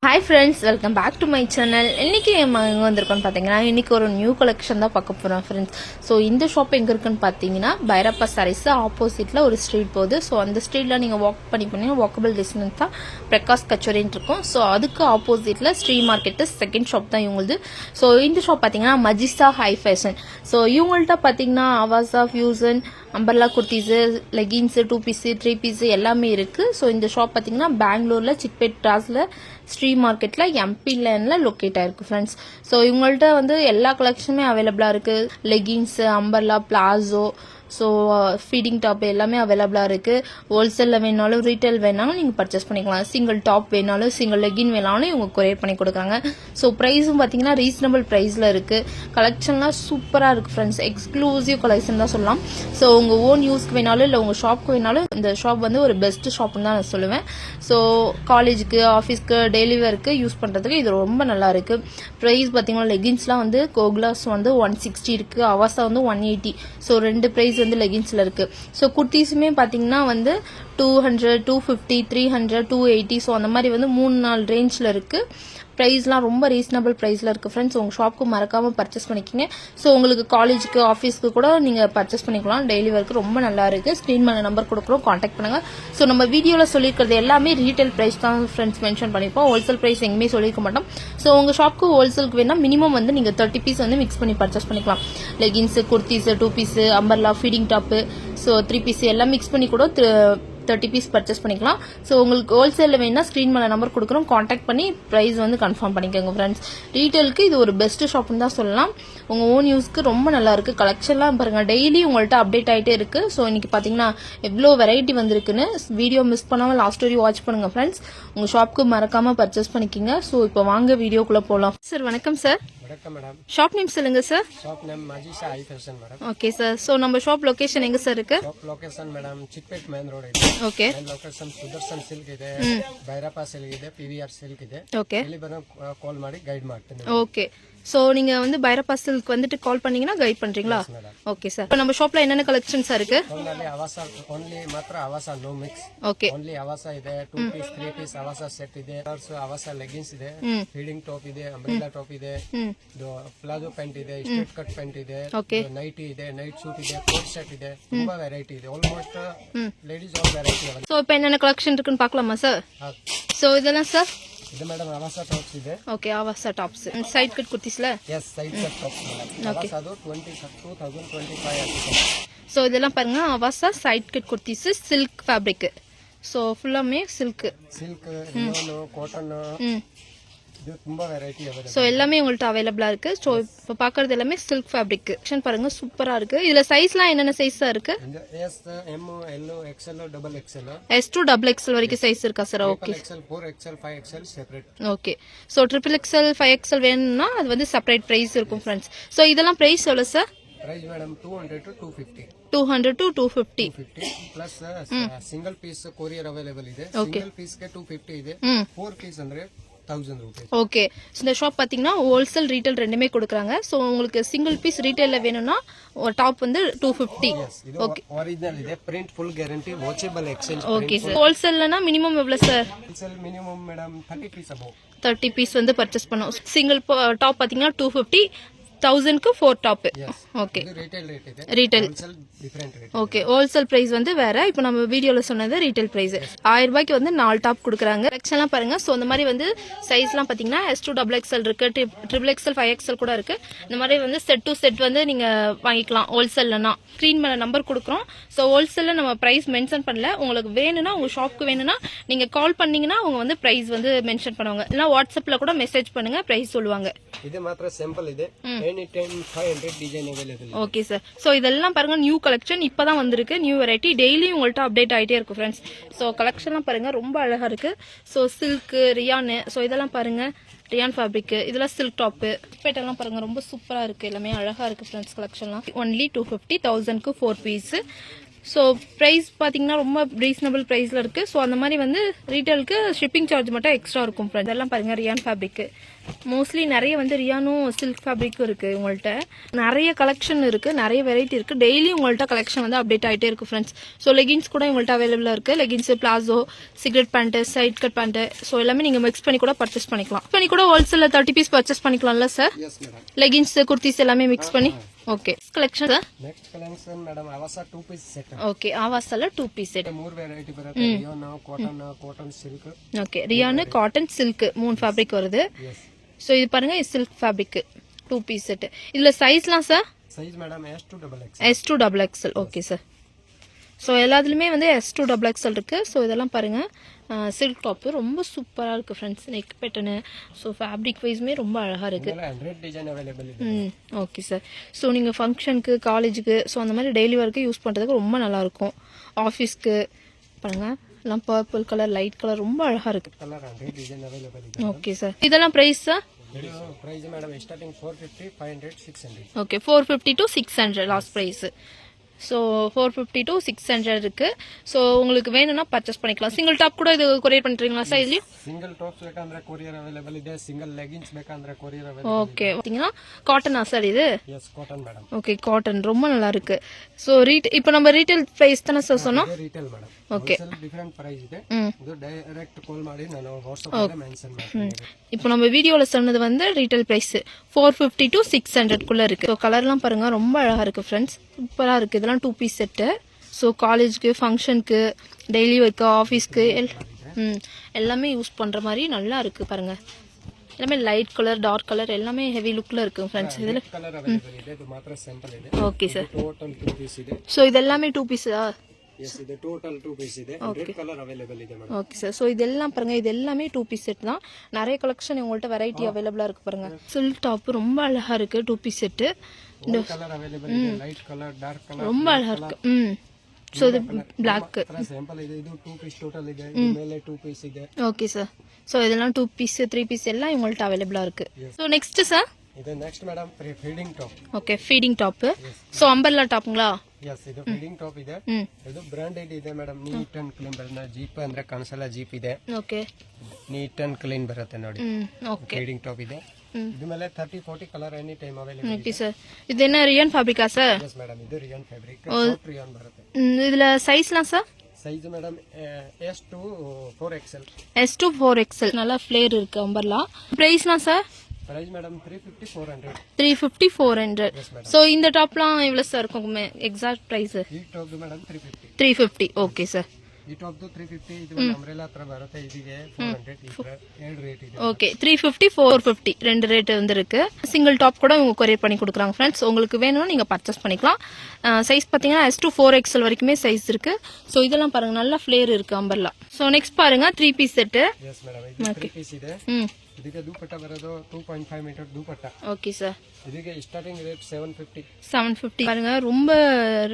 Hi friends, welcome back to my channel. இன்னைக்கு நம்ம எங்க வந்திருக்கோம்னு பாத்தீங்கன்னா இன்னைக்கு ஒரு நியூ கலெக்ஷன் தான் பார்க்க போறோம் ஃப்ரெண்ட்ஸ். ஸோ இந்த ஷாப் எங்க இருக்குன்னு பாத்தீங்கன்னா பைரப்பா சாரீஸ் ஆப்போசிட்ல ஒரு ஸ்ட்ரீட் போகுது. ஸோ அந்த ஸ்ட்ரீட்ல நீங்க வாக் பண்ணீங்கன்னா வாக்கபிள் டிஸ்டன்ஸ் தான் பிரகாஷ் கச்சோரின்னு இருக்கும். ஸோ அதுக்கு ஆப்போசிட்ல ஸ்ரீ மார்க்கெட் செகண்ட் ஷாப் தான் இவங்களுது. ஸோ இந்த ஷாப் பாத்தீங்கன்னா மஜிஸ்டா ஹை ஃபேஷன். ஸோ இவங்கள்ட்ட பாத்தீங்கன்னா Avasa fusion umbrella kurtis leggings 2 piece 3 piece எல்லாமே இருக்குது. ஸோ இந்த ஷாப் பார்த்தீங்கன்னா பெங்களூரில் சிக்பேட் கிராஸில் ஸ்ட்ரீ மார்க்கெட்டில் எம்பி லேனில் லொக்கேட் ஆயிருக்கு ஃப்ரெண்ட்ஸ். ஸோ இவங்கள்ட்ட வந்து எல்லா கலெக்ஷனுமே அவைலபிளாக இருக்குது. Leggings umbrella palazzo so feeding top எல்லாமே அவைலபிளாக இருக்குது. ஹோல்சேலில் வேணாலும் ரீட்டைல் வேணாலும் நீங்கள் பர்ச்சேஸ் பண்ணிக்கலாம். சிங்கிள் டாப் வேணாலும் சிங்கிள் லெகின் வேணாலும் இவங்க கொரியர் பண்ணி கொடுக்குறாங்க. ஸோ ப்ரைஸும் பார்த்தீங்கன்னா ரீசனபிள் ப்ரைஸில் இருக்குது. கலெக்ஷன்லாம் சூப்பராக இருக்குது ஃப்ரெண்ட்ஸ். எக்ஸ்க்ளூசிவ் கலெக்ஷன் தான் சொல்லலாம். ஸோ உங்கள் ஓன் யூஸ்க்கு வேணாலும் இல்லை உங்கள் ஷாப்க்கு வேணாலும் இந்த ஷாப் வந்து ஒரு பெஸ்ட் ஷாப்னு தான் நான் சொல்லுவேன். ஸோ காலேஜுக்கு ஆஃபீஸ்க்கு டெய்லி வேருக்கு யூஸ் பண்ணுறதுக்கு இது ரொம்ப நல்லா இருக்குது. ப்ரைஸ் பார்த்தீங்கன்னா லெகின்ஸ்லாம் வந்து கோகுலாஸ் வந்து 160 இருக்குது, அவாசா வந்து 180. ஸோ ரெண்டு ப்ரைஸ் வந்து லெகின்ஸ்ல இருக்கு. ஸோ குர்த்திஸுமே பாத்தீங்கன்னா வந்து 200, 250, 300, 280. ஸோ அந்த மாதிரி வந்து 3-4 ரேஞ்சில் இருக்கு. ப்ரைஸ்லாம் ரொம்ப ரீசனபிள் ப்ரைஸில் இருக்குது ஃப்ரெண்ட்ஸ். உங்கள் ஷாப்புக்கு மறக்காமல் பர்ச்சேஸ் பண்ணிக்கிங்க. ஸோ உங்களுக்கு காலேஜுக்கு ஆஃபீஸ்க்கு கூட நீங்கள் பர்ச்சேஸ் பண்ணிக்கலாம். டெய்லி ஒர்க்கு ரொம்ப நல்லா இருக்குது. ஸ்க்ரீன் மேலே நம்பர் கொடுக்குறோம், காண்டாக்ட் பண்ணுங்கள். ஸோ நம்ம வீடியோவில் சொல்லியிருக்கிறது எல்லாமே ரீட்டைல் ப்ரைஸ் தான் ஃப்ரெண்ட்ஸ் மென்ஷன் பண்ணியிருப்போம். ஹோல்சேல் ப்ரைஸ் எங்கேயுமே சொல்லியிருக்க மாட்டோம். ஸோ உங்கள் ஷாப்புக்கு ஹோல்சேலுக்கு வேணால் மினிமம் வந்து நீங்கள் 30 பீஸ் வந்து மிக்ஸ் பண்ணி பர்ச்சேஸ் பண்ணிக்கலாம். Leggings kurtis 2 piece umbrella feeding top so 3 piece எல்லாம் மிக்ஸ் பண்ணி கூட 30 பீஸ் பர்ச்சேஸ் பண்ணிக்கலாம். ஸோ உங்களுக்கு ஹோல்சேலில் வேணும்னா ஸ்க்ரீன் மேலே நம்பர் கொடுக்குறோம், காண்டாக்ட் பண்ணி ப்ரைஸ் வந்து கன்ஃபார்ம் பண்ணிக்கோங்க ஃப்ரெண்ட்ஸ். ரீட்டெயிலுக்கு இது ஒரு பெஸ்ட் ஷாப்னு தான் சொல்லலாம். உங்கள் ஓன் யூஸ்க்கு ரொம்ப நல்லா இருக்குது. கலெக்ஷன்லாம் பாருங்கள் டெய்லி உங்கள்கிட்ட அப்டேட் ஆகிட்டே இருக்குது. ஸோ இன்றைக்கி பார்த்தீங்கன்னா எவ்வளோ வெரைட்டி வந்திருக்குன்னு வீடியோ மிஸ் பண்ணாமல் லாஸ்ட் வரையும் வாட்ச் பண்ணுங்கள் ஃப்ரெண்ட்ஸ். உங்கள் ஷாப்புக்கு மறக்காமல் பர்ச்சேஸ் பண்ணிக்கிங்க. ஸோ இப்போ வாங்க வீடியோக்குள்ளே போகலாம். சார் வணக்கம் சார். வணக்கம் மேடம். ஷாப் நேம் சொல்லுங்க sir. Shop name Majista hi fashion madam. Okay sir. So நம்ம ஷாப் லொகேஷன் எங்க சார் இருக்கு? Shop location madam Chickpet main road ಇದೆ. ಓಕೆ. ಲೊಕೇಶನ್ ಸುದರ್ಶನ್ ಸಿಲ್ಕ್ ಇದೆ, ಭೈರಪ್ಪ ಸಿಲ್ಕ್ ಇದೆ, ಪಿವಿಆರ್ ಸಿಲ್ಕ್ ಇದೆ. ಓಕೆ. ಇಲ್ಲಿ ಬರೋ ಕಾಲ್ ಮಾಡಿ ಗೈಡ್ ಮಾಡ್ತೀನಿ. ஓகே. ஸோ நீங்க வந்து பைரப்பா சில்க் வந்துட்டு கால் பண்ணீங்கன்னா கைட் பண்றீங்களா? Okay sir. இப்போ நம்ம ஷாப்ல என்னென்ன கலெக்ஷன்ஸ் இருக்கு? ಓನ್ಲಿ ಅವಾಸ ಓನ್ಲಿ ಮಾತ್ರ Avasa no mix. Okay. Only Avasa ಇದೆ, 2 ಪೀಸ್ 3 ಪೀಸ್ ಅವಾಸ ಸೆಟ್ ಇದೆ, ಅವಾಸ ಲೆಗಿನ್ಸ್ ಇದೆ, ಫೀಡಿಂಗ್ ಟಾಪ್ ಇದೆ, ಅಂಬ್ರೆಲಾ ಟಾಪ್ ಇದೆ, ಪ್ಲಾಜೋ ಪ್ಯಾಂಟ್ ಇದೆ, ಸ್ಟ್ರೇಟ್ ಕಟ್ ಪ್ಯಾಂಟ್ ಇದೆ, ನೈಟಿ ಇದೆ, ನೈಟ್ ಸೂಟ್ ಇದೆ, ಕೋಟ್ ಸೆಟ್ ಇದೆ, ತುಂಬಾ ವೆರೈಟಿ ಇದೆ. ಆಲ್ಮೋಸ್ಟ್ ಲೇಡೀಸ್ ಆಲ್ ವೆರೈಟಿ ಇದೆ. ஸோ இப்போ என்னென்ன கலெக்ஷன் இருக்குன்னு பார்க்கலாமா சார்? ஸோ இதெல்லாம் சார் ಇದು ಮೇಡಮ್ ಅವಾಸ ಟಾಪ್ಸ್ ಇದೆ. Okay. Avasa tops side cut ಕುರ್ತೀಸ್ல? Yes side cut tops madam. Avasa ಅದು 2025 ಆಗಿದೆ. ஸோ இதெல்லாம் பாருங்க Avasa side cut kurtis silk fabric. So ஃபுல்லாமே சில்க் ரியோன் காட்டன் இது ತುಂಬಾ வெரைட்டி அவைலபிள். ஸோ எல்லாமே உங்கள்கிட்ட அவைலபிளா இருக்கு. ஸோ இப்போ பார்க்கறது எல்லாமே சில்க் ஃபேப்ரிக். செக்ஷன் பாருங்க சூப்பரா இருக்கு. இதுல சைஸ்லாம் என்னென்ன சைஸா இருக்கு? S, M, L, XL, double XL. S to double XL வரைக்கும் சைஸ் இருக்கா sir? Okay. XL 4 XL 5 XL separate. Okay. So triple XL 5 XL வேணும்னா அது வந்து செப்பரேட் பிரைஸ் இருக்கும் ஃப்ரெண்ட்ஸ். ஸோ இதெல்லாம் பிரைஸ் எவ்வளோ sir? Price madam 200 to 250. 200 to 250 plus single piece courier available ಇದೆ. Single piece ಗೆ 250 ಇದೆ. 4 ಪೀಸ್ ಅಂದ್ರೆ 1000 rupees. ஓகே. இந்த ஷாப் பாத்தீங்கன்னா ஹோல்சேல் ரீட்டைல் ரெண்டுமே கொடுக்குறாங்க. ஸோ உங்களுக்கு சிங்கிள் பீஸ் ரீட்டைல்ல வேணும்னா டாப் வந்து 250. ஓகே. ஒரிஜினல் ಇದೆ, print full guarantee, washable exchange. Okay sir. ஹோல்சேல்னா மினிமம் எவ்வளவு sir? Wholesale minimum madam 30 piece above. 30 piece வந்து பர்ச்சேஸ் பண்ணோம். சிங்கிள் டாப் பாத்தீங்கன்னா 250, 1000க்கு 4 டாப். ஓகே. ரீட்டைல் ரேட் ಇದೆ. Retail wholesale different rate. Okay. Wholesale price வந்து வேற. இப்போ நம்ம வீடியோல சொன்னது ரீட்டைல் பிரைஸ் 1000 ரூபாய்க்கு வந்து 4 டாப் கொடுக்குறாங்க. செக்ஷன்லாம் பாருங்க. ஸோ இந்த மாதிரி வந்து சைஸ்லாம் பாத்தீங்கன்னா S to double XL இருக்கு, ட்ரிபிள் எக்ஸ்எல் 5 XL கூட இருக்கு. இந்த மாதிரி வந்து செட் டு செட் வந்து நீங்க வாங்கிக்கலாம் ஹோல்சேல்லனா. ஸ்கிரீன் மேல நம்பர் கொடுக்குறோம். ஸோ ஹோல்சேல்ல நம்ம பிரைஸ் மென்ஷன் பண்ணல. உங்களுக்கு வேணும்னா உங்க ஷாப்க்கு வேணும்னா நீங்க கால் பண்ணீங்கன்னா அவங்க வந்து பிரைஸ் வந்து மென்ஷன் பண்ணுவாங்க. இல்லைன்னா வாட்ஸ்அப்ல கூட மெசேஜ் பண்ணுங்க, பிரைஸ் சொல்லுவாங்க. இது மாத்திர சிம்பிள் ಇದೆ. Any time 500 design available. Okay sir. So இதெல்லாம் பாருங்க நியூ கலெக்ஷன் இப்பதான் வந்திருக்கு. நியூ வெரைட்டி டெய்லி உங்கள்கிட்ட அப்டேட் ஆகிட்டே இருக்கும் ஃப்ரெண்ட்ஸ். ஸோ கலெக்ஷன்லாம் பாருங்க ரொம்ப அழகா இருக்கு. ஸோ சில்க் ரியானு ஸோ இதெல்லாம் பாருங்க ரியான் ஃபேப்ரிக். இதெல்லாம் சில்க் டாப்பு பேட்டெல்லாம் பாருங்க ரொம்ப சூப்பரா இருக்கு. எல்லாமே அழகா இருக்கு ஃப்ரெண்ட்ஸ். கலெக்ஷன்லாம் ஒன்லி 250, 1000க்கு 4 பீஸ். ஸோ ப்ரைஸ் பார்த்தீங்கன்னா ரொம்ப ரீசனபிள் ப்ரைஸில் இருக்குது. ஸோ அந்த மாதிரி வந்து ரீட்டெயிலுக்கு ஷிப்பிங் சார்ஜ் மட்டும் எக்ஸ்ட்ரா இருக்கும் ஃப்ரெண்ட்ஸ். இதெல்லாம் பாருங்கள் ரியான் ஃபேப்ரிக்கு. மோஸ்ட்லி நிறைய வந்து ரியானும் சில்க் ஃபேப்ரிக்கும் இருக்குது உங்கள்கிட்ட. நிறைய கலெக்ஷன் இருக்குது, நிறைய வெரைட்டி இருக்குது. டெய்லி உங்கள்கிட்ட கலெக்ஷன் வந்து அப்டேட் ஆகிட்டே இருக்குது ஃப்ரெண்ட்ஸ். ஸோ லெகின்ஸ் கூட உங்கள்கிட்ட அவைலபிளாக இருக்குது. Leggings, palazzo, cigarette pant, side cut pant, so எல்லாமே நீங்கள் மிக்ஸ் பண்ணி கூட பர்ச்சேஸ் பண்ணிக்கலாம். பண்ணி கூட ஹோல்சேலில் 30 பீஸ் பர்ச்சேஸ் பண்ணிக்கலாம்ல sir? Yes madam. Leggings, kurtis எல்லாமே மிக்ஸ் பண்ணி. Okay collection sir. Next collection madam Avasa 2 piece set. Okay ಆವಾಸಲ್ಲ 2 ಪೀಸ್ ಸೆಟ್. 3 ವೆರೈಟಿ ಬರುತ್ತೆ. Rayon, cotton, silk. Okay rayon, cotton, silk 3 fabric வருது. எஸ். ஸோ இது பாருங்க, இது சில்க் ஃபேப்ரிக் 2 பீஸ் செட். இதுல சைஸ்லாம் sir? Size madam S2 double XL. Okay sir. So எல்லாத்துலேயுமே வந்து S2 double XL இருக்கு. ஸோ இதெல்லாம் பாருங்க, சில்க் டாப்பு ரொம்ப சூப்பராக இருக்குது friends. Neck pattern, so fabric வைஸுமே ரொம்ப அழகாக இருக்குது. 100 டிசைன் அவைலபிள் ಇದೆ. Okay sir. ஸோ நீங்கள் ஃபங்க்ஷனுக்கு, காலேஜுக்கு, ஸோ அந்த மாதிரி டெய்லி ஒர்க்கு யூஸ் பண்ணுறதுக்கு ரொம்ப நல்லாயிருக்கும். ஆஃபீஸ்க்கு பாருங்க, எல்லாம் பர்பிள் கலர், லைட் கலர் ரொம்ப அழகாக இருக்குது. கலர் 100 டிசைன் அவைலபிள் ಇದೆ. Okay sir. இதெல்லாம் price sir? Price madam starting 450, 500, 600. Okay 450 to 600 last price. So 450 to 600 இருக்கு. ஸோ உங்களுக்கு வேணும்னா பர்ச்சேஸ் பண்ணிக்கலாம். சிங்கிள் டாப் கூட இது கொரியர் பண்ணுறீங்களா சார்? இதுலேயும் ಸಿಂಗಲ್ ಟಾಪ್ಸ್ ಬೇಕಂದ್ರೆ ಕೊರಿಯರ್ ಅವೈಲೇಬಲ್ ಇದೆ. ಸಿಂಗಲ್ ಲೆಗಿನ್ಸ್ ಬೇಕಂದ್ರೆ ಕೊರಿಯರ್ ಅವೈಲೇಬಲ್. ஓகே பார்த்தீங்கன்னா காட்டனா சார் இது? Yes cotton madam. Okay cotton ரொம்ப நல்லா இருக்கு. ஸோ இப்போ நம்ம ரீட்டைல் ப்ரைஸ் தானே சார் சொன்னோம்? Retail madam. Okay different price ಇದೆ. ಇದು ಡೈರೆಕ್ಟ್ ಕಾಲ್ ಮಾಡಿ ನಾನು ವಾಟ್ಸ್ಆಪ್ ಅಲ್ಲಿ ಮೆನ್ಷನ್ ಮಾಡ್ತೀನಿ. இப்போ நம்ம வீடியோவில் சொன்னது வந்து ரீட்டைல் ப்ரைஸ் 450 to 600 குள்ள இருக்கு. ஸோ கலர்லாம் பாருங்க ரொம்ப அழகா இருக்கு ஃப்ரெண்ட்ஸ், சூப்பராக இருக்கு. இதெல்லாம் 2 பீஸ் செட்டு. ஸோ காலேஜுக்கு, ஃபங்க்ஷனுக்கு, டெய்லி ஒர்க்கு, ஆஃபீஸ்க்கு எல்லாமே யூஸ் பண்ணுற மாதிரி நல்லா இருக்கு பாருங்க. எல்லாமே லைட் கலர், டார்க் கலர் எல்லாமே ஹெவி லுக்கில் இருக்கு ஃப்ரெண்ட்ஸ். இதில் ಕಲರ್ ಅವೈಲೇಬಲ್ ಇದೆ. ಇದು ಮಾತ್ರ ಸ್ಯಾಂಪಲ್ ಇದೆ. Okay sir. ಟೋಟಲ್ 2 ಪೀಸ್ ಇದೆ. ஸோ இதெல்லாமே 2 பீஸா? எஸ் இது டோட்டல் 2 பீஸ் ಇದೆ. ரெட் கலர் அவைலபிள் ಇದೆ மேடம். Okay sir. ஸோ இதெல்லாம் பாருங்க, இது எல்லாமே 2 பீஸ் செட் தான். நிறைய கலெக்ஷன் உங்கள்கிட்ட வெரைட்டி அவைலபிளாக இருக்கு பாருங்க. சில்க் டாப் ரொம்ப அழகா இருக்கு 2 பீஸ் செட்டு. இந்த கலர் அவைலபிள் ಇದೆ. லைட் கலர், டார்க் கலர் ரொம்ப அழகா இருக்கு. ஸோ இது பிளாக் ಸ್ಯಾಂಪಲ್ ಇದೆ. ಇದು 2 ಪೀಸ್ ಟೋಟಲ್ ಇದೆ. ಇದು ಮೇಲೆ 2 ಪೀಸ್ ಇದೆ. Okay sir. ஸோ இதெல்லாம் 2 பீஸ் 3 பீஸ் எல்லாம் உங்கள்கிட்ட அவைலபிளாக இருக்கு. So next sir? ಇದು next madam feeding top. Okay feeding top. So umbrella டாப்புங்களா? ಎಸ್ ಇದು ಫೀಡಿಂಗ್ ಟಾಪ್ ಇದೆ. ಇದು ಬ್ರಾಂಡೆಡ್ ಇದೆ ಮೇಡಮ್. ನೀಟ್ ಅಂಡ್ ಕ್ಲೀನ್ ಬರುತ್ತೆ. ಜೀಪ್ ಅಂದ್ರೆ ಕಾಣಿಸಲ್ಲ, ಜೀಪ್ ಇದೆ. ಓಕೆ ನೀಟ್ ಅಂಡ್ ಕ್ಲೀನ್ ಬರುತ್ತೆ ನೋಡಿ. ಓಕೆ ಫೀಡಿಂಗ್ ಟಾಪ್ ಇದೆ. ಇದು ಮೇಲೆ 30-40 ಕಲರ್ ಎನಿ ಟೈಮ್ ಅವೈಲೇಬಲ್ ಇದೆ. Okay sir. இது என்ன ரியான் ஃபேப்ரிக்கா சார்? ಎಸ್ ಮೇಡಮ್ ಇದು ರಿಯಾನ್ ಫ್ಯಾಬ್ರಿಕ್. ಸಾಫ್ಟ್ ರಿಯಾನ್ ಬರುತ್ತೆ. இதில் சைஸ்லாம் sir? Size madam S to 4XL. S to 4XL நல்லா ஃப்ளேர் இருக்கு அம்பர்லா. ப்ரைஸ்லாம் சார்? Price madam 350, 400. 350, 400. ஸோ இந்த டாப்லாம் எவ்வளோ சார் இருக்கும் எக்ஸாக்ட் ப்ரைஸ்? ಈ ಟಾಪ್ ಮೇಡಮ್ 350. 350. Okay sir. ಈ ಟಾಪ್ 350. ಇದು ಅಂಬ್ರೆಲಾ ಹತ್ರ ಬರುತ್ತೆ. ಇದಕ್ಕೆ 400. ಎರಡು ರೇಟ್ ಇದೆ. ஓகே 350, 450 ரெண்டு ரேட் வந்து இருக்கு. சிங்கிள் டாப் கூட இவங்க கொரியர் பண்ணி கொடுக்குறாங்க ஃப்ரெண்ட்ஸ். உங்களுக்கு வேணும்னா நீங்க பர்ச்சேஸ் பண்ணிக்கலாம். சைஸ் பார்த்தீங்கன்னா S to 4XL வரைக்குமே சைஸ் இருக்கு. ஸோ இதெல்லாம் பாருங்க நல்லா ஃப்ளேர் இருக்கு அம்பர்லா. ஸோ நெக்ஸ்ட் பாருங்க 3 பீஸ் செட்டு. ಎಸ್ ಮೇಡಮ್ ಇದು 3 ಪೀಸ್ ಇದೆ. ಇದಕ್ಕೆ ದುಪಟ್ಟ ಬರೋದು 2.5 ಮೀಟರ್ ದುಪಟ್ಟ. Okay sir. ಇದಕ್ಕೆ ಸ್ಟಾರ್ಟಿಂಗ್ ರೇಟ್ 750. 750 பாருங்க ரொம்ப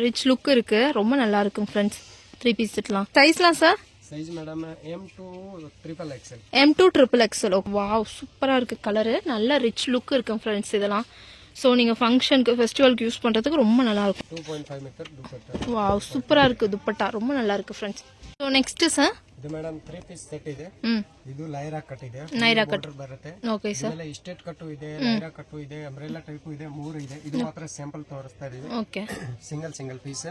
ரிச் லுக் இருக்கு, ரொம்ப நல்லா இருக்கும் ஃப்ரெண்ட்ஸ். 3 பீஸ் செட்லாம். சைஸ்லாம் sir? Size madam M to XXL. M to XXL. Wow சூப்பரா இருக்கு கலரு, நல்ல ரிச் லுக் இருக்கும் ஃப்ரெண்ட்ஸ் இதெல்லாம். ஸோ நீங்கள் ஃபங்க்ஷனுக்கு, ஃபெஸ்டிவலுக்கு யூஸ் பண்ணுறதுக்கு ரொம்ப நல்லா இருக்கும். 2.5 மீட்டர் துப்பட்டா. வாவ் சூப்பராக இருக்குது துப்பட்டா, ரொம்ப நல்லா இருக்கு ஃப்ரெண்ட்ஸ். So next sir? ಇದು ಮೇಡಮ್ 3 ಪೀಸ್ ಸೆಟ್ ಇದೆ. ಇದು ಲೈರಾ ಕಟ್ ಇದೆ. ನೈರಾ ಕಟ್ ಬರುತ್ತೆ. Okay sir. ಆಮೇಲೆ ಇಸ್ಟೇಟ್ ಕಟ್ಟು ಇದೆ, ಲೈರಾ ಕಟ್ಟು ಇದೆ, ಅಂಬ್ರೆಲಾ ಟೈಪ್ ಇದೆ, 3 ಇದೆ. ಇದು ಮಾತ್ರ ಸ್ಯಾಂಪಲ್ ತೋರಿಸ್ತಾ ಇದೀವಿ. Okay single piece.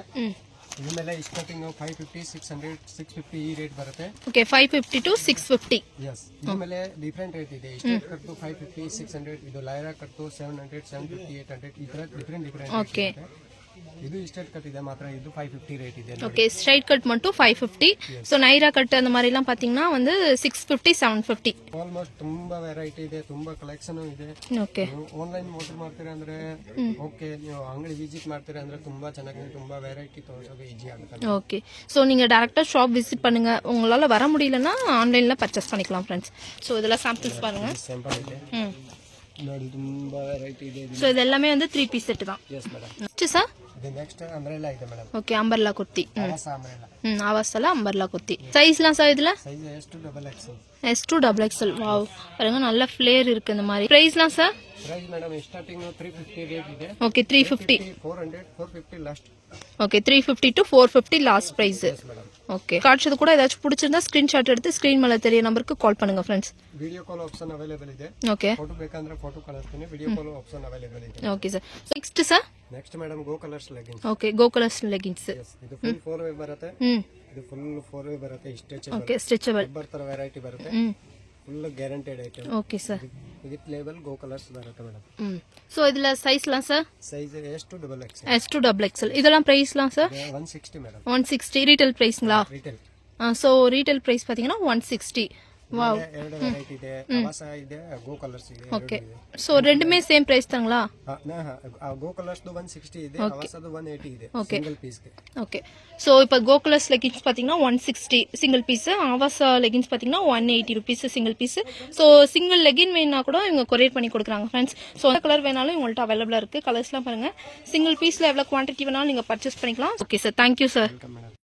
ಇದು ಮೇಲೆ ಸ್ಟಾರ್ಟಿಂಗ್ 550, 600, 650 ಈ ರೇಟ್ ಬರುತ್ತೆ. Okay 550 to 650. ಎಸ್ ಇದು ಮೇಲೆ ಡಿಫರೆಂಟ್ ರೇಟ್ ಇದೆ. ಇಸ್ಟೇಟ್ ಕಟ್ಟು 550, 600. ಇದು ಲೈರಾ ಕಟ್ಟು 700, 750, 800 ಈ ತರ ಡಿಫರೆಂಟ್. ಓಕೆ ಇದು ಇಸ್ಟೇಟ್ ಕಟ್ ಇದೆ ಮಾತ್ರ. ಇದು 550 ರೇಟ್ ಇದೆ. ஓகே ஸ்ட்ரைட் கட் மட்டும் 550. ஸோ நைரா கட் அந்த மாதிரிலாம் பார்த்தீங்கன்னா வந்து 650, 750. ಆಲ್ಮೋಸ್ಟ್ ತುಂಬಾ ವೆರೈಟಿ ಇದೆ, ತುಂಬಾ ಕಲೆಕ್ಷನ್ ಇದೆ. ஓகே ಆನ್ಲೈನ್ ಆರ್ಡರ್ ಮಾಡ್ತೀರಾ ಅಂದ್ರೆ ಓಕೆ, ನೀವು ಅಂಗಡಿ ವಿಸಿಟ್ ಮಾಡ್ತೀರಾ ಅಂದ್ರೆ ತುಂಬಾ ಚೆನ್ನಾಗಿ ತುಂಬಾ ವೆರೈಟಿ ತೋರಿಸೋಕೆ ಈಜಿ ಆಗುತ್ತೆ. ஓகே ஸோ நீங்கள் டேரெக்டாக ஷாப் விசிட் பண்ணுங்க. உங்களால் வர முடியலன்னா ஆன்லைனில் பர்ச்சேஸ் பண்ணிக்கலாம் ஃப்ரெண்ட்ஸ். ஸோ இதெல்லாம் சாம்பிள்ஸ் பாருங்க. ಸ್ಯಾಂಪಲ್ ಇದೆ ನೋಡಿ, ತುಂಬಾ ವೆರೈಟಿ ಇದೆ. ஸோ இது எல்லாமே வந்து 3 பீஸ் செட் தான். Yes madam. Next sir? ಇದು ನೆಕ್ಸ್ಟ್ ಅಂಬ್ರೆಲಾ ಇದೆ ಮೇಡಮ್. Okay umbrella kurti. ಹೊಸ ಅಂಬ್ರೆಲಾ. ஆவாசல அம்பர்லா குர்த்தி. சைஸ்லாம் சார் இதில்? Size S to XXL. S to XXL. Wow பாருங்க நல்ல ஃப்ளேர் இருக்கு இந்த மாதிரி. ப்ரைஸ்லாம் sir? Price madam starting 350 rate ಇದೆ. Okay 350. 400 450 last. Okay 350 to 450 last price. Madam okay காட்சது கூட ஏதாச்சும் பிடிச்சிருந்தா ஸ்கிரீன்ஷாட் எடுத்து ஸ்கிரீன் மேல தெரிய நம்பருக்கு கால் பண்ணுங்க friends. Video call option available ಇದೆ. ஓகே ಫೋಟೋ ಬೇಕಂದ್ರೆ ಫೋಟೋ ಕಳಿಸ್ತೀನಿ. ವಿಡಿಯೋ ಕಾಲ್ ಆಪ್ಷನ್ ಅವೈಲೇಬಲ್ ಇದೆ. Okay sir. Next sir next madam Go Colors leggings. Okay Go Colors leggings. ಇದು ಫುಲ್ 4 ವೇ ಬರುತ್ತೆ. ಇದು ಫುಲ್ 4 ವೇ ಬರುತ್ತೆ. ಸ್ಟ್ರೆಚಬಲ್. Okay stretchable. ರಬ್ಬರ್ ತರ variety ಬರುತ್ತೆ. Full guaranteed item. Okay sir. With label Go Colors ಬರುತ್ತೆ madam. So இதுல சைஸ்லாம் sir size S to double XL. S to double XL. இதெல்லாம் பிரைஸ்லாம் சார் 160 மேடம். 160 ரீட்டைல் பிரைஸ்ங்களா? Retail. So retail price பாத்தீங்கன்னா 160. Wow. ಎರಡು ವೆರೈಟಿ ಇದೆ. ಆವಾಸ ಇದೆ, ಗೋ ಕಲರ್ಸ್ ಇದೆ. ஓகே சோ ரெண்டுமே சேம் பிரைஸ் தாங்களா? ಗೋ ಕಲರ್ಸ್ 160 ಇದೆ, ಆವಾಸದು 180 ಇದೆ ಸಿಂಗಲ್ ಪೀಸ್ ಗೆ. ஓகே சோ இப்போ கோ கலர்ஸ் லெகின்ஸ் பாத்தீங்கன்னா 160 சிங்கிள் பீஸ், ஆவாசா லெகின்ஸ் பாத்தீங்கன்னா 180 rupees single piece. So single legging வேணா கூட இவங்க கொரியர் பண்ணி கொடுக்குறாங்க ஃப்ரெண்ட்ஸ். சோ அந்த கலர் வேணாலும் இவங்கள்ட்ட அவைலபிளா இருக்கு. கலர்ஸ்லாம் பாருங்க. சிங்கிள் பீஸ்ல எவ்வளவு குவாண்டிட்டி வேணாலும் நீங்க பர்ச்சேஸ் பண்ணிக்கலாம். Okay sir, thank you sir. Welcome madam.